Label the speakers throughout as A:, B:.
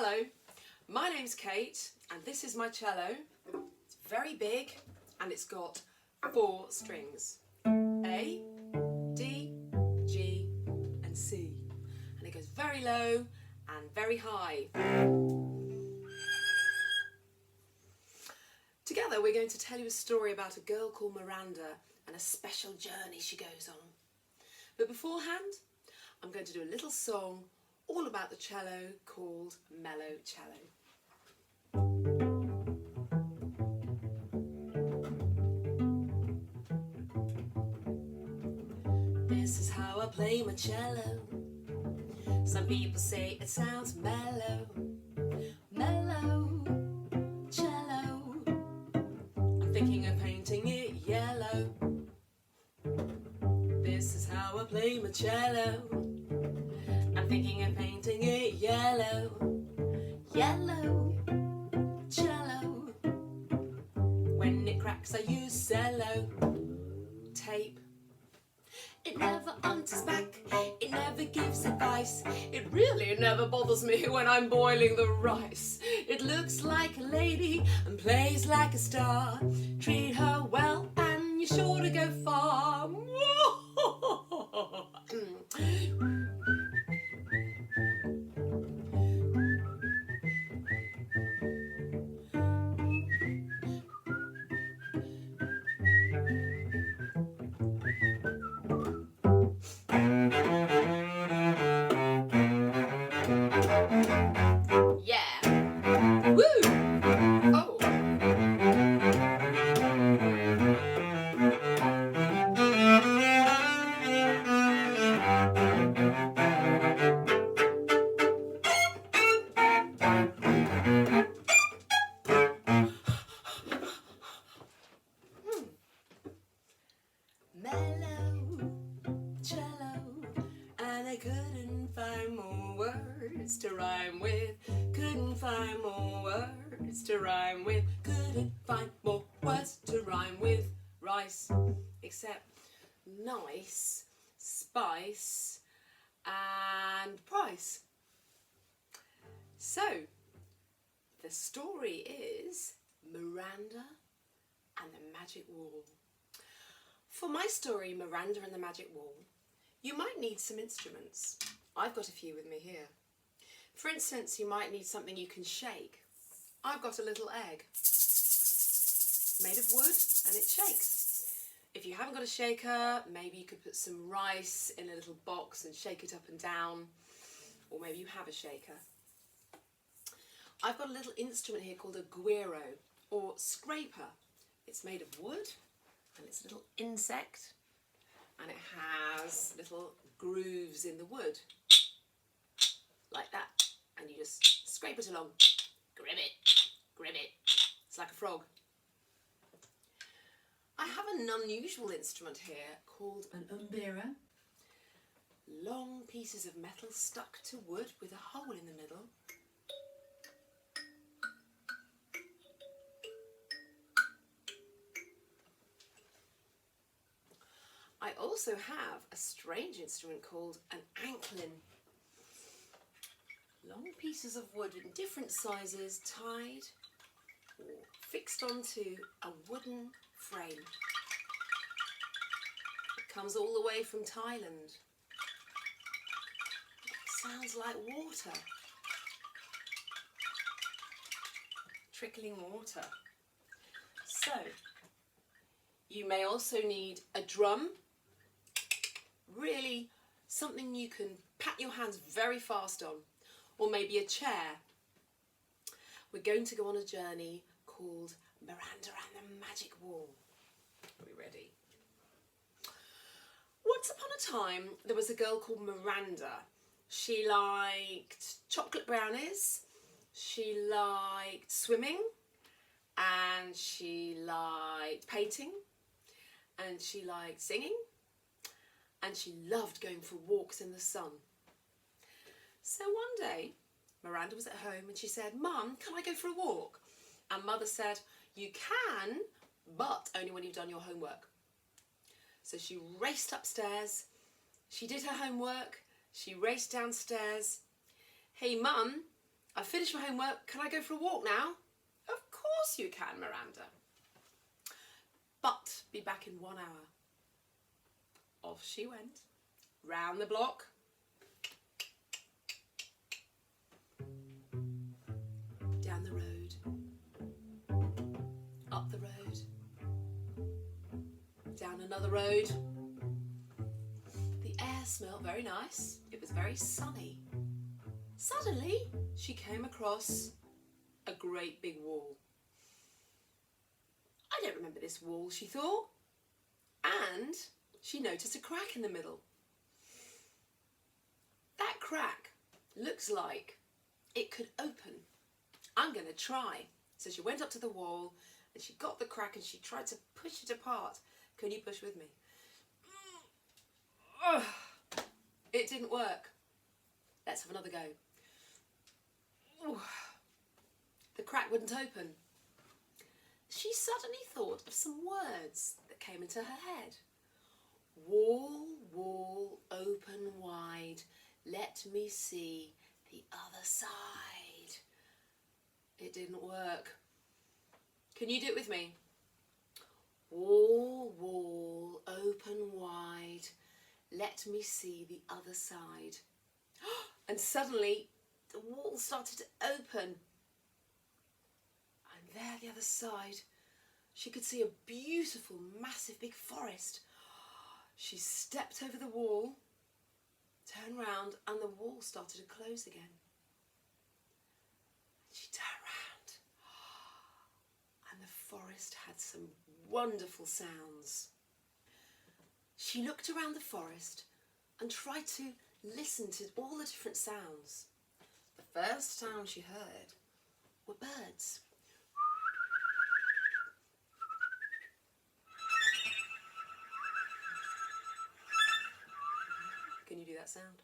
A: Hello, my name's Kate and this is my cello. It's very big and it's got 4 strings. A, D, G and C. And it goes very low and very high. Together we're going to tell you a story about a girl called Miranda and a special journey she goes on. But beforehand, I'm going to do a little song all about the cello called Mellow Cello. This is how I play my cello. Some people say it sounds mellow. Mellow cello. I'm thinking of painting it yellow. This is how I play my cello. I'm thinking of painting it yellow. Yellow cello. When it cracks I use cello tape. It never unters back, it never gives advice. It really never bothers me when I'm boiling the rice. It looks like a lady and plays like a star. Treat her well and you're sure to go far. Yeah. Woo! Oh. Mellow cello, and I couldn't find more words to rhyme with. Couldn't find more words to rhyme with. Couldn't find more words to rhyme with rice, except nice, spice, and price. So, the story is Miranda and the Magic Wall. For my story, Miranda and the Magic Wall, you might need some instruments. I've got a few with me here. For instance, you might need something you can shake. I've got a little egg. It's made of wood and it shakes. If you haven't got a shaker, maybe you could put some rice in a little box and shake it up and down. Or maybe you have a shaker. I've got a little instrument here called a guiro or scraper. It's made of wood and it's a little insect and it has little grooves in the wood like that, and you just scrape it along, grip it, it's like a frog. I have an unusual instrument here called an umbira. Long pieces of metal stuck to wood with a hole in the middle. I also have a strange instrument called an anklin. Long pieces of wood in different sizes tied or fixed onto a wooden frame. It comes all the way from Thailand. It sounds like water. Trickling water. So, you may also need a drum. Really something you can pat your hands very fast on, or maybe a chair. We're going to go on a journey called Miranda and the Magic Wall. Are we ready? Once upon a time there was a girl called Miranda. She liked chocolate brownies, she liked swimming, and she liked painting, and she liked singing. And she loved going for walks in the sun. So one day, Miranda was at home and she said, "Mum, can I go for a walk?" And Mother said, "You can, but only when you've done your homework." So she raced upstairs, she did her homework, she raced downstairs. "Hey Mum, I've finished my homework. Can I go for a walk now? Of course you can, Miranda. But be back in 1 hour. Off she went, round the block. Down the road. Up the road. Down another road. The air smelled very nice. It was very sunny. Suddenly, she came across a great big wall. I don't remember this wall, she thought. And she noticed a crack in the middle. That crack looks like it could open. I'm going to try. So she went up to the wall and she got the crack and she tried to push it apart. Can you push with me? It didn't work. Let's have another go. The crack wouldn't open. She suddenly thought of some words that came into her head. Wall, wall, open wide, let me see the other side. It didn't work. Can you do it with me? Wall, wall, open wide, let me see the other side. And suddenly the wall started to open. And there, the other side, she could see a beautiful, massive, big forest. She stepped over the wall, turned round, and the wall started to close again. She turned round, and the forest had some wonderful sounds. She looked around the forest and tried to listen to all the different sounds. The first sound she heard were birds. Can you do that sound?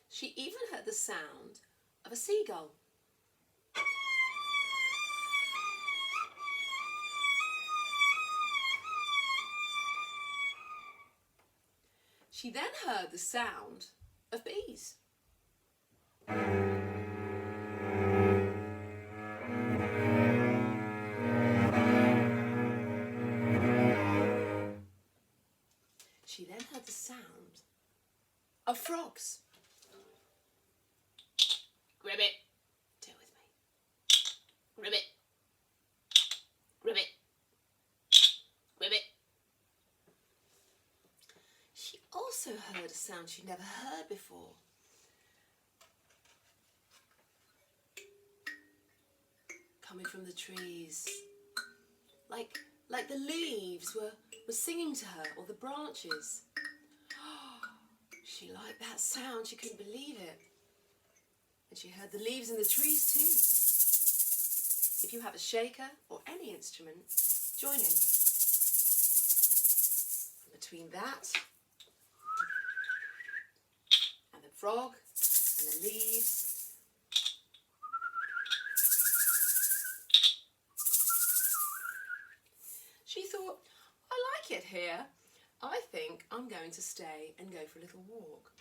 A: She even heard the sound of a seagull. She then heard the sound of bees. She then heard the sound of frogs. Ribbit, do it with me. Ribbit, ribbit, ribbit. She also heard a sound she'd never heard before. Coming from the trees. Like the leaves were singing to her, or the branches. She liked that sound, she couldn't believe it. And she heard the leaves in the trees too. If you have a shaker or any instrument, join in. Between that and the frog and the leaves, she thought, I like it here. I think I'm going to stay and go for a little walk.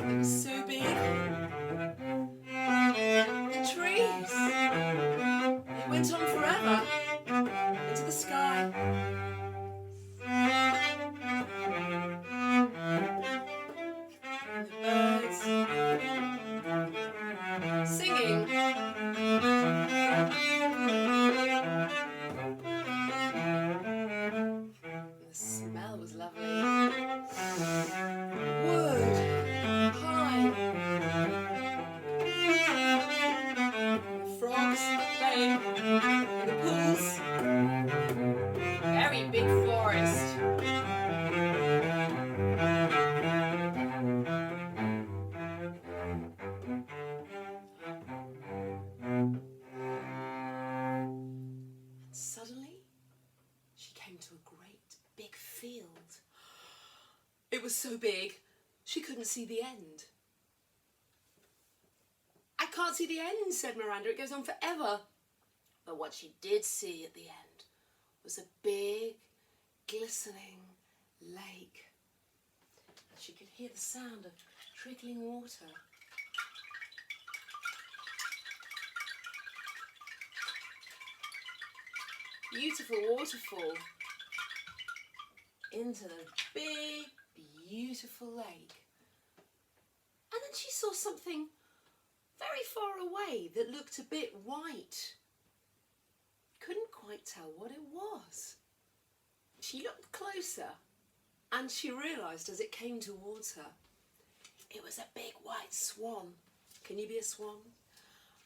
A: It was so big. The trees. It went on forever into the sky. And the birds singing. The smell was lovely. Wood, pine. The frogs playing in the pools. Very big forest. Suddenly, she came to a great big field. It was so big, she couldn't see the end. I can't see the end, said Miranda. It goes on forever. But what she did see at the end was a big, glistening lake. And she could hear the sound of trickling water. Beautiful waterfall into the big, beautiful lake. And then she saw something very far away that looked a bit white. Couldn't quite tell what it was. She looked closer and she realised as it came towards her, it was a big white swan. Can you be a swan?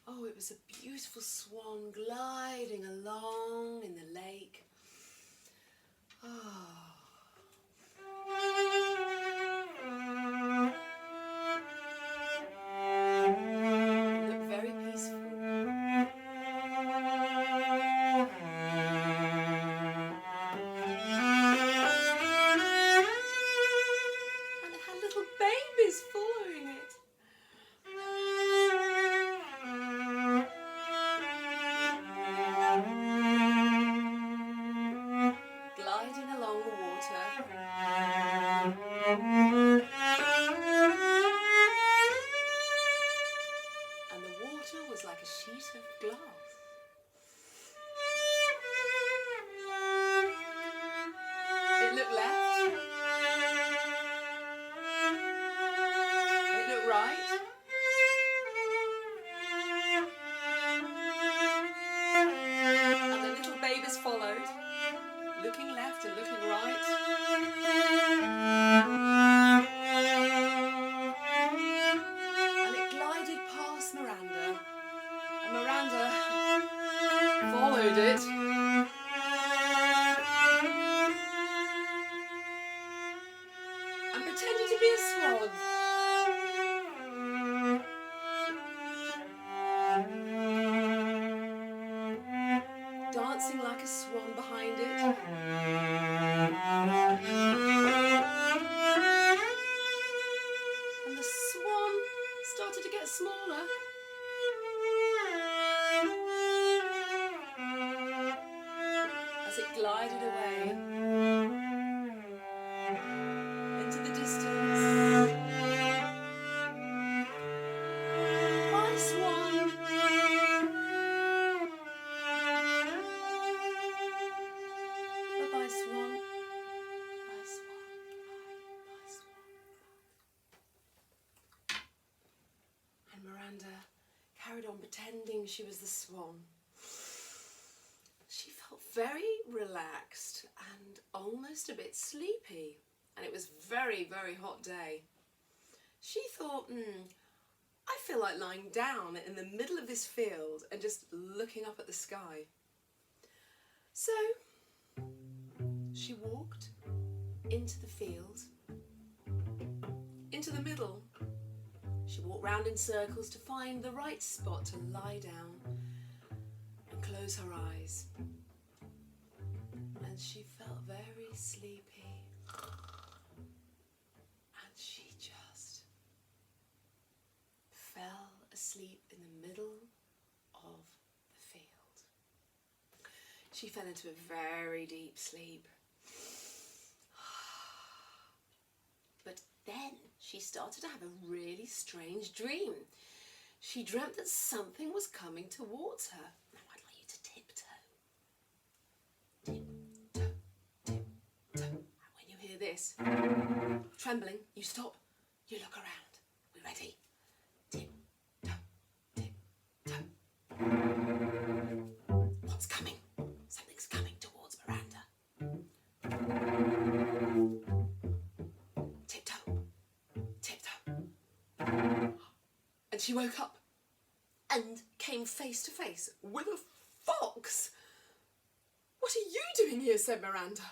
A: Oh, it was a beautiful swan gliding along in the lake. Oh. It looked very peaceful. And it had little babies following it. Gliding along the water. And the water was like a sheet of glass. It looked left. It looked right. And the little babies followed, looking left and looking right. And it glided past Miranda. And Miranda followed it. And pretended to be a swan. Dancing like a swan behind it. And the swan started to get smaller. As it glided away into the distance. Bye, swan. Bye-bye, swan. Bye, swan. Bye, swan. And Miranda carried on pretending she was the swan. She felt very relaxed and almost a bit sleepy. And it was a very, very hot day. She thought, I feel like lying down in the middle of this field and just looking up at the sky. So she walked into the field, into the middle. She walked round in circles to find the right spot to lie down and close her eyes. And she felt very sleepy. And she just fell asleep in the middle of the field. She fell into a very deep sleep. But then she started to have a really strange dream. She dreamt that something was coming towards her. Now I'd like you to tiptoe. Tiptoe, tiptoe. And when you hear this, trembling, you stop, you look around. We ready? Tiptoe, tiptoe. What's coming? Something's coming towards Miranda. Tiptoe, tiptoe. And she woke up and came face to face with a fox. What are you doing here? Said Miranda.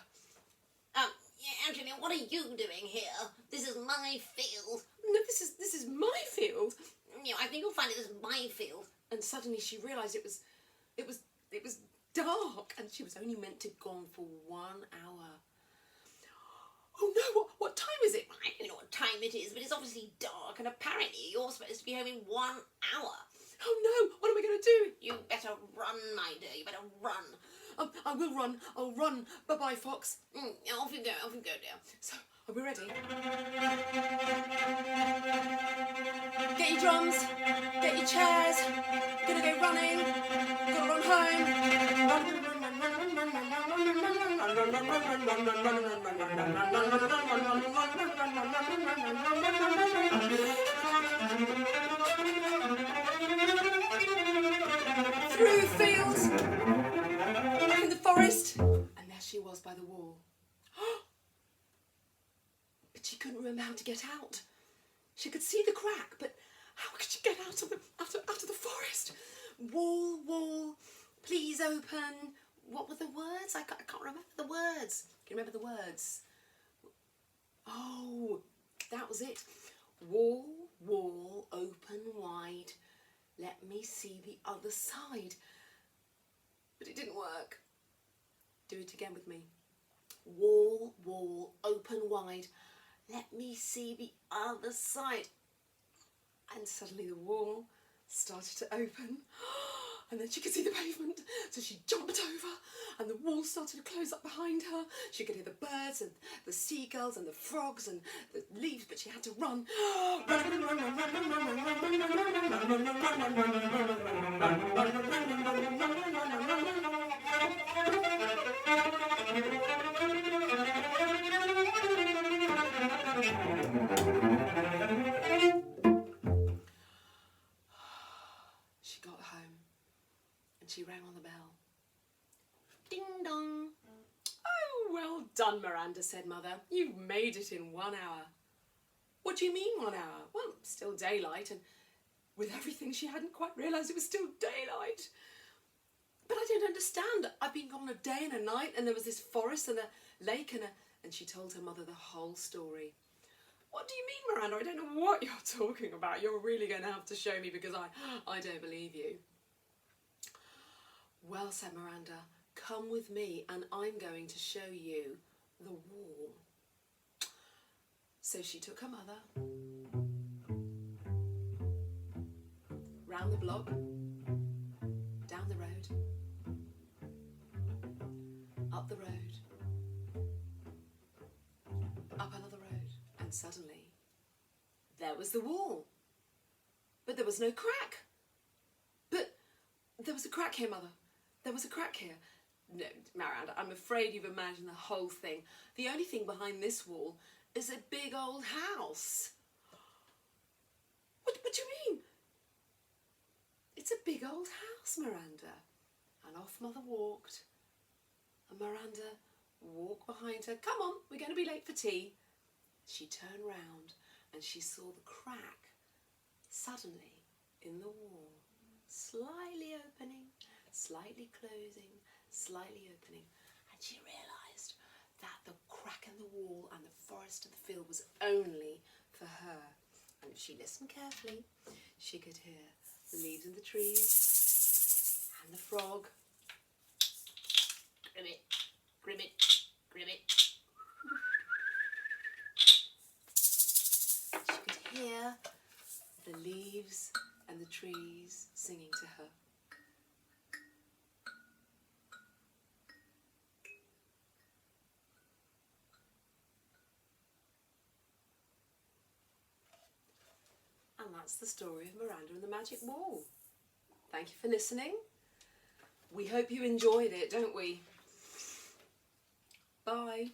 B: Yeah, Anthony, what are you doing here? This is my field.
A: No, this is my field.
B: You know, I think you'll find it is my field.
A: And suddenly she realised it was dark, and she was only meant to go on for 1 hour. Oh no! What time is it?
B: I don't know what time it is, but it's obviously dark, and apparently you're supposed to be home in 1 hour.
A: Oh no, what am I going to do?
B: You better run, my dear. You better run.
A: I will run. I'll run. Bye-bye, Fox.
B: Off you go, dear.
A: So, are we ready? Get your drums. Get your chairs. We're going to go running. Gotta run home. Through fields, in the forest, and there she was by the wall. But she couldn't remember how to get out. She could see the crack, but how could she get out of the forest? Wall, wall, please open. What were the words? I can't remember the words. Can you remember the words? Oh, that was it. Wall, wall, open wide. Let me see the other side. But it didn't work. Do it again with me. Wall, wall, open wide. Let me see the other side. And suddenly the wall started to open. And then she could see the pavement. So she jumped over and the wall started to close up behind her. She could hear the birds and the seagulls and the frogs and the leaves, but she had to run. She got home and she rang on the bell. Ding dong. Oh, well done, Miranda, said Mother. You've made it in 1 hour. What do you mean 1 hour? Well, still daylight, and with everything she hadn't quite realised it was still daylight. But I don't understand. I've been gone a day and a night, and there was this forest and a lake and she told her mother the whole story. What do you mean, Miranda? I don't know what you're talking about. You're really going to have to show me because I don't believe you. Well, said Miranda, come with me and I'm going to show you the wall. So she took her mother round the block, down the road, up the road, up another road, and suddenly there was the wall. But there was no crack. But there was a crack here, Mother. There was a crack here. No, Miranda, I'm afraid you've imagined the whole thing. The only thing behind this wall is a big old house. What do you mean? It's a big old house, Miranda. And off Mother walked. And Miranda walked behind her. Come on, we're going to be late for tea. She turned round and she saw the crack suddenly in the wall, slightly opening, slightly closing, slightly opening. And she realised that the crack in the wall and the forest and the field was only for her. And if she listened carefully, she could hear the leaves in the trees and the frog.
B: Grimmit, grimmit, grimmit.
A: She could hear the leaves and the trees singing to her. And that's the story of Miranda and the Magic Wall. Thank you for listening. We hope you enjoyed it, don't we? Bye.